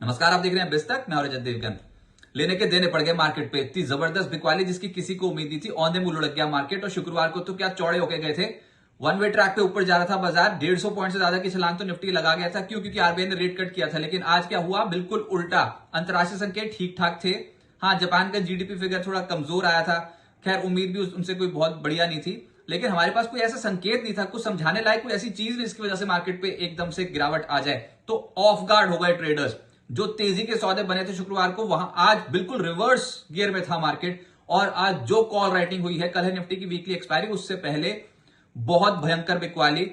नमस्कार, आप देख रहे हैं बिस्तक। मैं और रजत देवगन। लेने के देने पड़ गए मार्केट पे। इतनी जबरदस्त बिकवाली जिसकी किसी को उम्मीद नहीं थी। ऑन द मूल लग गया मार्केट और शुक्रवार को तो क्या चौड़े होके गए थे। वन वे ट्रैक पे ऊपर जा रहा था बाजार। 150 पॉइंट से ज्यादा की छलांग तो निफ्टी लगा गया था। क्यों? क्योंकि आरबीआई ने रेट कट किया था। लेकिन आज क्या हुआ? बिल्कुल उल्टा। अंतरराष्ट्रीय संकेत ठीक ठाक थे। हाँ, जापान का जीडीपी फिगर थोड़ा कमजोर आया था। खैर, उम्मीद भी उनसे कोई बहुत बढ़िया नहीं थी। लेकिन हमारे पास कोई ऐसा संकेत नहीं था, कुछ समझाने लायक कोई ऐसी चीज नहीं जिसकी वजह से मार्केट पे एकदम से गिरावट आ जाए। तो ऑफ गार्ड हो गए ट्रेडर्स। जो तेजी के सौदे बने थे शुक्रवार को, वहां आज बिल्कुल रिवर्स गियर में था मार्केट। और आज जो कॉल राइटिंग हुई है, कल है निफ्टी की वीकली एक्सपायरी, उससे पहले बहुत भयंकर बिकवाली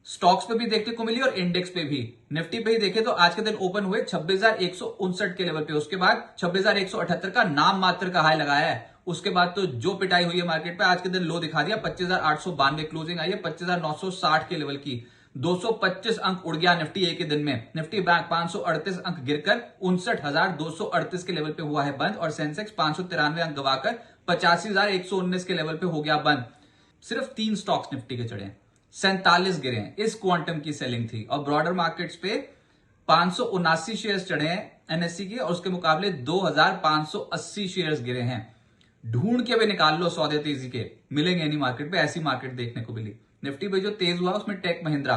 स्टॉक्स पे भी देखने को मिली और इंडेक्स पे भी। निफ्टी पे ही देखे तो आज के दिन ओपन हुए 26,159 के लेवल पे। उसके बाद 26,178 का नाम मात्र का हाई लगाया है। उसके बाद तो जो पिटाई हुई है मार्केट पे, आज के दिन लो दिखा दिया। 25,892 क्लोजिंग आई है 25,960 के लेवल की। 225 अंक उड़ गया निफ्टी एक ही दिन में। निफ्टी बैंक 538 अंक गिरकर 59,238 के लेवल पे हुआ है बंद। और सेंसेक्स 593 अंक गवाकर 85,119 के लेवल पे हो गया बंद। सिर्फ 3 स्टॉक्स निफ्टी के चढ़े हैं, 47 गिरे हैं। इस क्वांटम की सेलिंग थी। और ब्रॉडर मार्केट्स पे 579 शेयर्स चढ़े हैं एनएससी के, और उसके मुकाबले 2,580 शेयर्स गिरे हैं। ढूंढ के भी निकाल लो सौदे तेजी के, मिलेंगे नहीं मार्केट पे। ऐसी मार्केट देखने को मिली। निफ्टी पे जो तेज हुआ उसमें टेक महिंद्रा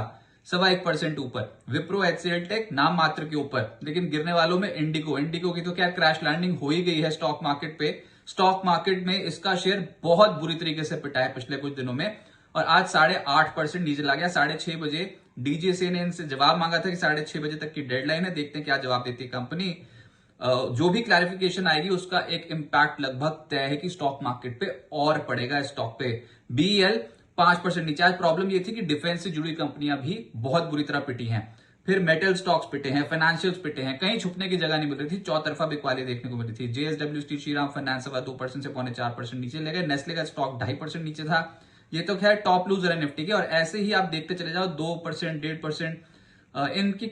1.25% ऊपर, विप्रो एचसीएल टेक नाम मात्र के ऊपर। लेकिन गिरने वालों में इंडिगो की तो क्या क्रैश लैंडिंग हो ही गई है स्टॉक मार्केट पे। स्टॉक मार्केट में इसका शेयर बहुत बुरी तरीके से पिटा है पिछले कुछ दिनों में। और आज 8.5% नीचे ला गया। 6:30 बजे डीजीसीए ने इनसे जवाब मांगा था कि 6:30 बजे तक की डेडलाइन है, देखते हैं क्या जवाब देती है कंपनी। जो भी क्लैरिफिकेशन आएगी उसका एक इंपैक्ट लगभग तय है कि स्टॉक मार्केट पे और पड़ेगा। स्टॉक पे बीईएल 5% नीचे। आज प्रॉब्लम ये थी कि डिफेंस से जुड़ी कंपनियां भी बहुत बुरी तरह पिटी हैं। फिर मेटल स्टॉक्स पिटे हैं, फाइनेंशियल्स पिटे हैं, कहीं छुपने की जगह नहीं मिल रही थी। चौतरफा बिकवाली देखने को मिल रही थी। जेएसडब्ल्यू स्टील, श्रीराम फाइनेंस 2% से 4.25% नीचे ले गए। नेस्ले का स्टॉक 2.5% नीचे था। ये तो खैर टॉप लूजर है निफ्टी के। और ऐसे ही आप देखते चले जाओ, 2%, 1.5% इनकी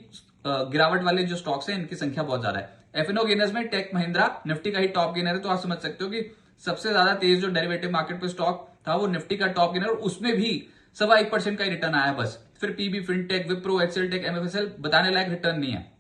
गिरावट वाले जो स्टॉक्स हैं इनकी संख्या बहुत ज्यादा है। एफएनओ गेनर्स में टेक महिंद्रा निफ्टी का ही टॉप गेनर है। तो आप समझ सकते हो कि सबसे ज्यादा तेज जो डेरिवेटिव मार्केट पे स्टॉक था वो निफ्टी का टॉप गेनर, उसमें भी 1.25% का ही रिटर्न आया बस। फिर पीबी, फिनटेक, विप्रो, एचसीएल टेक, एमएफएसएल बताने लायक रिटर्न नहीं है।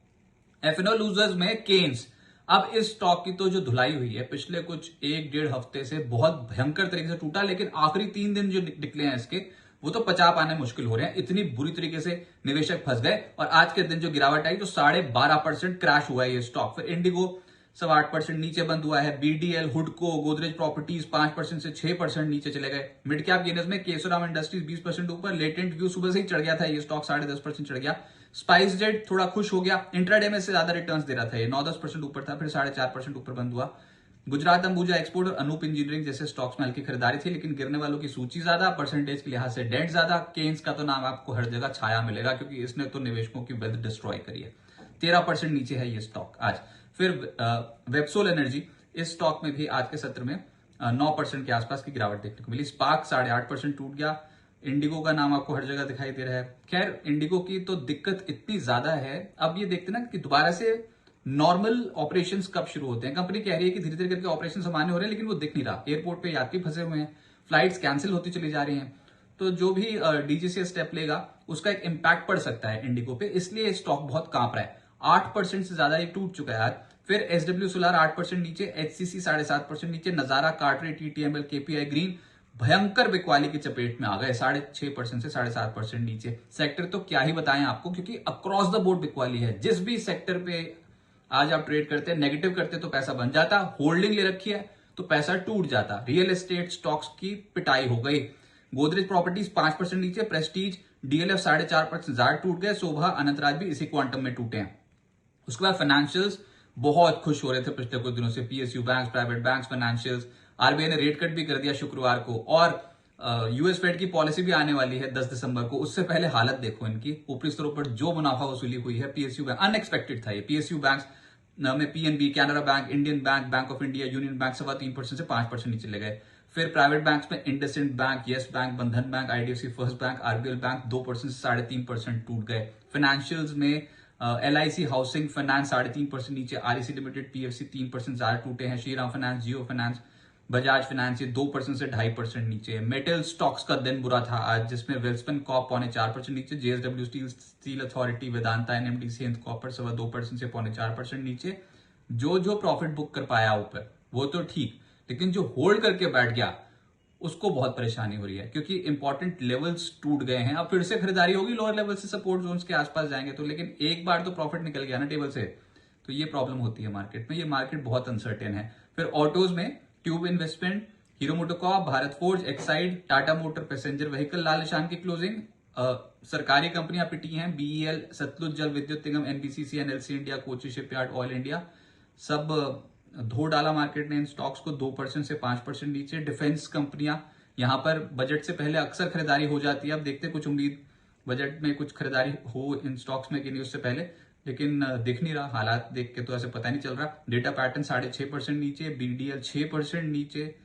एफएनओ लूजर्स में केन्स। अब इस स्टॉक की तो जो धुलाई हुई है पिछले कुछ 1-1.5 हफ्ते से, बहुत भयंकर तरीके से टूटा। लेकिन आखिरी 3 दिन जो निकले हैं इसके, वो तो पचा पाने मुश्किल हो रहे हैं। इतनी बुरी तरीके से निवेशक फंस गए। और आज के दिन जो गिरावट आई तो 12.5% क्रैश हुआ है ये स्टॉक। फिर इंडिगो 8% नीचे बंद हुआ है। बीडीएल, हुडको, गोदरेज प्रॉपर्टीज 5% से 6% नीचे चले गए। मिड कैप गेनर्स में केशोराम इंडस्ट्रीज 20% ऊपर। लेटेंट व्यू सुबह से ही चढ़ गया था ये स्टॉक, 10.5% चढ़ गया। स्पाइस जेट थोड़ा खुश हो गया। इंट्राडे में से ज्यादा रिटर्न्स दे रहा था ये, 9-10% ऊपर था, फिर 4.5% ऊपर बंद हुआ। गुजरात अंबुजा एक्सपोर्ट और अनूप इंजीनियरिंग जैसे स्टॉक्स में हल्की खरीदारी थी। लेकिन गिरने वालों की सूची ज्यादा, परसेंटेज के लिहाज से डेट ज्यादा। केन्स का तो नाम आपको हर जगह छाया मिलेगा, क्योंकि इसने तो निवेशकों की वेल्थ डिस्ट्रॉय करी है। 13% नीचे है ये स्टॉक आज। फिर वेबसोल एनर्जी, इस स्टॉक में भी आज के सत्र में 9% के आसपास की गिरावट देखने को मिली। स्पार्क 8.5% टूट गया। इंडिगो का नाम आपको हर जगह दिखाई दे रहा है। खैर, इंडिगो की तो दिक्कत इतनी ज्यादा है। अब ये देखते ना कि दोबारा से नॉर्मल ऑपरेशंस कब शुरू होते हैं। कंपनी कह रही है कि धीरे धीरे करके ऑपरेशन सामान्य हो रहे हैं, लेकिन वो दिख नहीं रहा। एयरपोर्ट पे यात्री फंसे हुए हैं, फ्लाइट्स कैंसिल होती चली जा रही हैं। तो जो भी डीजीसीए स्टेप लेगा उसका एक इंपैक्ट पड़ सकता है इंडिगो पे। इसलिए स्टॉक बहुत कांप रहा है। 8% से ज्यादा ये टूट चुका है आज। फिर एसडब्ल्यू सोलर 8% नीचे, एचसीसी 7.5% नीचे, नजारा, कार्टरे, टीटीएमएल, केपीआई ग्रीन भयंकर बिकवाली की चपेट में आ गए। 6.5% से 7.5% नीचे। सेक्टर तो क्या ही बताएं आपको, क्योंकि अक्रॉस द बोर्ड बिकवाली है। जिस भी सेक्टर पे आज आप ट्रेड करते हैं, नेगेटिव करते तो पैसा बन जाता, होल्डिंग ले रखी है तो पैसा टूट जाता। रियल एस्टेट स्टॉक्स की पिटाई हो गई। गोदरेज प्रॉपर्टीज 5% नीचे, प्रेस्टीज, डीएलएफ 4.5% ज्यादा टूट गए। शोभा, अनंतराज भी इसी क्वांटम में टूटे हैं। उसके बाद फाइनेंशियल्स बहुत खुश हो रहे थे पिछले कुछ दिनों से। PSU bank, private bank, financials. RBI ने रेट कट भी कर दिया शुक्रवार को। और यूएस फेड की पॉलिसी भी आने वाली है 10 दिसंबर को। उससे पहले हालत देखो इनकी। ऊपरी स्तरों पर जो मुनाफा वसूली हुई है पीएसयू बैंक, अनएक्सपेक्टेड था ये। पीएसयू बैंक में PNB, Canara bank, Indian bank, bank of India, union bank 3.25% से 5% नीचे ले गए। फिर प्राइवेट बैंक्स में इंडसइंड बैंक, येस बैंक, बंधन bank, IDFC first bank, RBL bank 2% से 3.5% टूट गए। फाइनेंशियल्स में एलआईसी हाउसिंग फाइनेंस 3.5% नीचे, आरईसी लिमिटेड, पीएफसी 3% ज्यादा टूटे हैं। श्रीराम फाइनेंस, जियो फाइनेंस बजाज फाइनेंस ये 2% से 2.5% नीचे। मेटल स्टॉक्स का दिन बुरा था आज, जिसमें वेल्सपन कॉप 0.4% नीचे, JSW steel authority, Vedanta, NMDC Hind copper 2.25% से 0.4% नीचे। जो प्रॉफिट बुक कर पाया ऊपर वो तो ठीक, लेकिन जो होल्ड करके बैठ गया उसको बहुत परेशानी हो रही है, क्योंकि इंपॉर्टेंट लेवल्स टूट गए हैं। अब फिर से खरीदारी होगी लोअर लेवल से, सपोर्ट जोन्स के आसपास जाएंगे तो, लेकिन एक बार तो प्रॉफिट निकल गया ना टेबल से, तो ये प्रॉब्लम होती है मार्केट में। ये मार्केट बहुत अनसर्टेन है। फिर ऑटोज में Tube Investment, Hero MotoCorp, Bharat Forge, Exide, Tata motor passenger vehicle लाल निशान की क्लोजिंग। सरकारी कंपनियां पिटी हैं, BEL, Satluj Jal Vidyut Nigam, NBCC, NLC India, Kochi shipyard, oil India, सब धो डाला मार्केट ने इन स्टॉक्स को 2% से 5% नीचे। डिफेंस कंपनियां, यहां पर बजट से पहले अक्सर खरीदारी हो जाती है। अब देखते कुछ उम्मीद बजट में कुछ खरीदारी हो इन स्टॉक्स में कि नहीं उससे पहले, लेकिन दिख नहीं रहा। हालात देख के तो ऐसे पता नहीं चल रहा। डेटा पैटर्न 6.5% नीचे, बीडीएल 6% नीचे,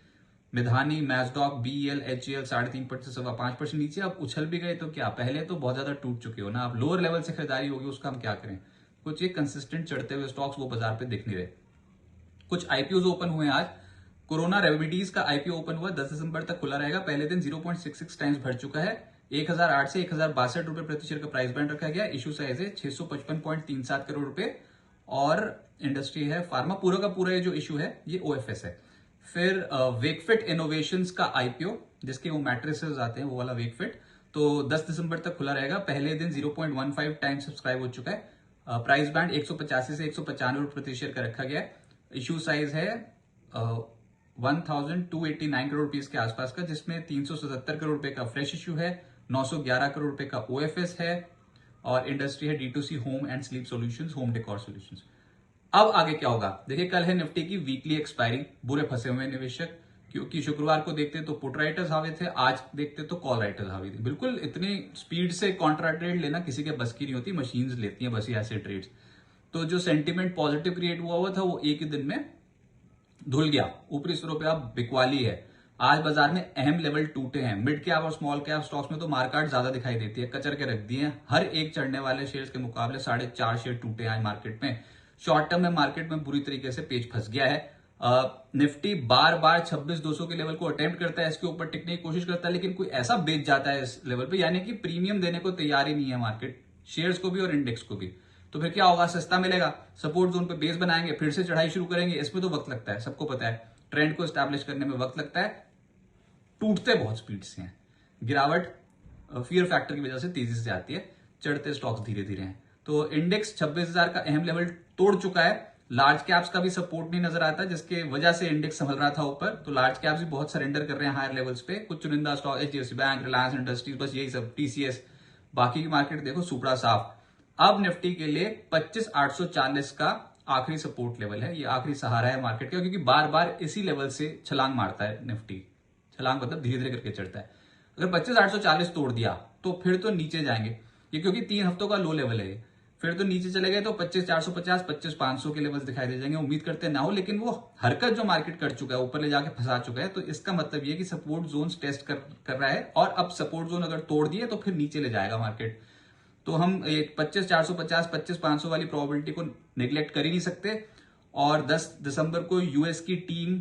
मिधानी, मैसडॉक, बीईएल, एचईएल 3.5% से 5% नीचे। अब उछल भी गए तो क्या, पहले तो बहुत ज्यादा टूट चुके हो ना, अब लोअर लेवल से खरीदारी होगी उसका हम क्या करें। कुछ एक कंसिस्टेंट चढ़ते हुए स्टॉक्स वो बाजार पे दिख नहीं रहे। कुछ आईपीओ ओपन हुए आज। कोरोना रेमेडीज का आईपीओ ओपन हुआ, 10 दिसंबर तक खुला रहेगा। पहले दिन 0.66 टाइम्स भर चुका है। 1008 से 1062 रुपए प्रति शेयर का प्राइस बैंड रखा गया। इशू साइज है 655.37 करोड़ रुपए, और इंडस्ट्री है फार्मा। पूरा का पूरा ये जो इशू है ये ओएफएस है। फिर वेकफिट इनोवेशंस का आईपीओ, जिसके वो मैट्रिसेस आते हैं, वो वाला वेकफिट, तो 10 दिसंबर तक खुला रहेगा। पहले दिन 0.15 टाइम सब्सक्राइब हो चुका है। प्राइस बैंड 185 से 195 रुपए प्रति शेयर का रखा गया है। इशू साइज है 1289 करोड़ रुपीज के आसपास का, जिसमें 377 करोड़ रुपए का फ्रेश इशू है, 911 करोड़ रुपए का ओएफएस है, और इंडस्ट्री है D two C home and sleep solutions, home decor solutions. अब आगे क्या होगा देखिए, कल है निफ्टी की वीकली एक्सपायरी। बुरे फंसे हुए निवेशक, क्योंकि शुक्रवार को देखते तो पुट राइटर्स हावी थे, आज देखते तो कॉल राइटर्स हावी थे। बिल्कुल इतनी स्पीड से कॉन्ट्रा ट्रेड लेना किसी के बस की नहीं होती, मशीन्स लेती हैं बस ये ऐसे ट्रेड्स। तो जो सेंटीमेंट पॉजिटिव क्रिएट हुआ था वो एक ही दिन में धुल गया। ऊपरी स्तरों पे अब बिकवाली है। आज बाजार में अहम लेवल टूटे हैं। मिड कैप और स्मॉल कैप स्टॉक्स में तो मार्केट ज्यादा दिखाई देती है, कचर के रख दिए हैं। हर एक चढ़ने वाले शेयर्स के मुकाबले 4.5 शेयर टूटे हैं मार्केट में। शॉर्ट टर्म में मार्केट में बुरी तरीके से पेच फंस गया है। निफ्टी बार बार 26,200 के लेवल को अटेम्प्ट करता है, इसके ऊपर टिकने की कोशिश करता है, लेकिन कोई ऐसा बेच जाता है इस लेवल पे, यानी कि प्रीमियम देने को तैयार ही नहीं है मार्केट, शेयर्स को भी और इंडेक्स को भी। तो फिर क्या होगा, सस्ता मिलेगा, सपोर्ट जोन पे बेस बनाएंगे, फिर से चढ़ाई शुरू करेंगे। इसमें तो वक्त लगता है, सबको पता है, ट्रेंड को एस्टैब्लिश करने में वक्त लगता है। टूटते बहुत स्पीड से हैं। गिरावट फियर फैक्टर की वजह से तेजी से आती है, चढ़ते स्टॉक्स धीरे धीरे हैं। तो इंडेक्स 26,000 का अहम लेवल तोड़ चुका है। लार्ज कैप्स का भी सपोर्ट नहीं नजर आता, जिसके वजह से इंडेक्स संभल रहा था ऊपर। तो लार्ज कैप्स भी बहुत सरेंडर कर रहे हैं हायर लेवल्स पे। कुछ चुनिंदा stock, HDFC bank, Reliance industries, बस यही सब, टीसीएस। बाकी की मार्केट देखो सुपड़ा साफ। अब निफ्टी के लिए 25,840 का आखिरी सपोर्ट लेवल है, ये आखिरी सहारा है मार्केट का, क्योंकि बार बार इसी लेवल से छलांग मारता है निफ्टी। छलांग मतलब धीरे धीरे करके चढ़ता है। अगर 25,840 तोड़ दिया तो फिर तो नीचे जाएंगे ये, क्योंकि 3 हफ्तों का लो लेवल है। फिर तो नीचे चले गए तो 25,450, 25,500 के लेवल्स दिखाई दे जाएंगे। उम्मीद करते ना हो, लेकिन वो हरकत जो मार्केट कर चुका है, ऊपर ले जाके फंसा चुका है, तो इसका मतलब ये कि सपोर्ट जोन टेस्ट कर रहा है, और अब सपोर्ट जोन अगर तोड़ दिए तो फिर नीचे ले जाएगा मार्केट। तो हम 25,450, 25,500 वाली प्रोबेबिलिटी को नेग्लेक्ट कर ही नहीं सकते। और 10 दिसंबर को यूएस की टीम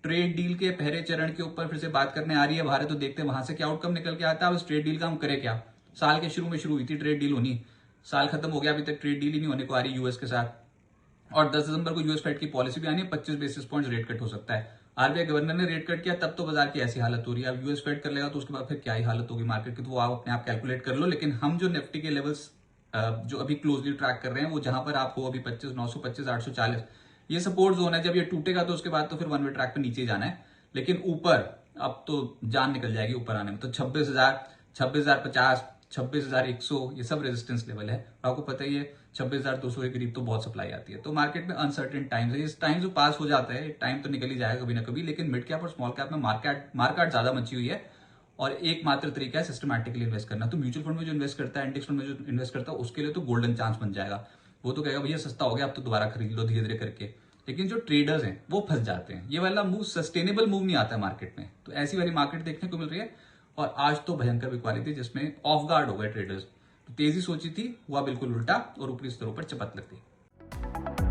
ट्रेड डील के पहले चरण के ऊपर फिर से बात करने आ रही है भारत, तो देखते हैं वहां से क्या आउटकम निकल के आता है। उस ट्रेड डील का हम करें क्या। साल के शुरू में शुरू हुई थी ट्रेड डील होनी, साल खत्म हो गया, अभी तक ट्रेड डील ही नहीं होने को आ रही यूएस के साथ। और 10 दिसंबर को यूएस फेड की पॉलिसी भी आनी है, 25 बेसिस पॉइंट्स रेट कट हो सकता है। आरबीआई गवर्नर ने रेट कट किया, तब तो बाजार की ऐसी हालत हो रही है। अब यूएस फेड कर लेगा तो उसके बाद फिर क्या ही हालत होगी मार्केट की, तो वो आप अपने आप कैलकुलेट कर लो। लेकिन हम जो निफ्टी के लेवल्स जो अभी क्लोजली ट्रैक कर रहे हैं, वो जहां पर आप हो अभी 25,900, 25,840, ये सपोर्ट जोन है। जब ये टूटेगा तो उसके बाद तो फिर वन वे ट्रैक पे नीचे ही जाना है, लेकिन ऊपर अब तो जान निकल जाएगी ऊपर आने में। तो 26,000, 26,050, 26,100 ये सब रेजिस्टेंस लेवल है। आपको पता ही है 26,200 के करीब तो बहुत सप्लाई आती है। तो मार्केट में अनसर्टेन टाइम्स है, इस टाइम जो पास हो जाता है, टाइम तो निकल ही जाएगा कभी ना कभी, लेकिन मिड कैप और स्मॉल कैप में मार्केट ज्यादा मची हुई है। और एकमात्र तरीका है सिस्टमैटिकली इन्वेस्ट करना। तो म्यूचुअल फंड में जो इन्वेस्ट करता है, इंडेक्स फंड में जो इन्वेस्ट करता है, उसके लिए तो गोल्डन चांस बन जाएगा। वो तो कहेगा भैया सस्ता हो गया, अब तो दोबारा खरीद लो धीरे धीरे करके। लेकिन जो ट्रेडर्स हैं वो फंस जाते हैं, ये वाला मूव सस्टेनेबल मूव नहीं आता मार्केट में। तो ऐसी वाली मार्केट देखने को मिल रही है। और आज तो भयंकर बिकवाली थी, जिसमें ऑफ गार्ड हो गए ट्रेडर्स। तो तेजी सोची थी, हुआ बिल्कुल उल्टा, और ऊपरी स्तरों पर चपत लग गई।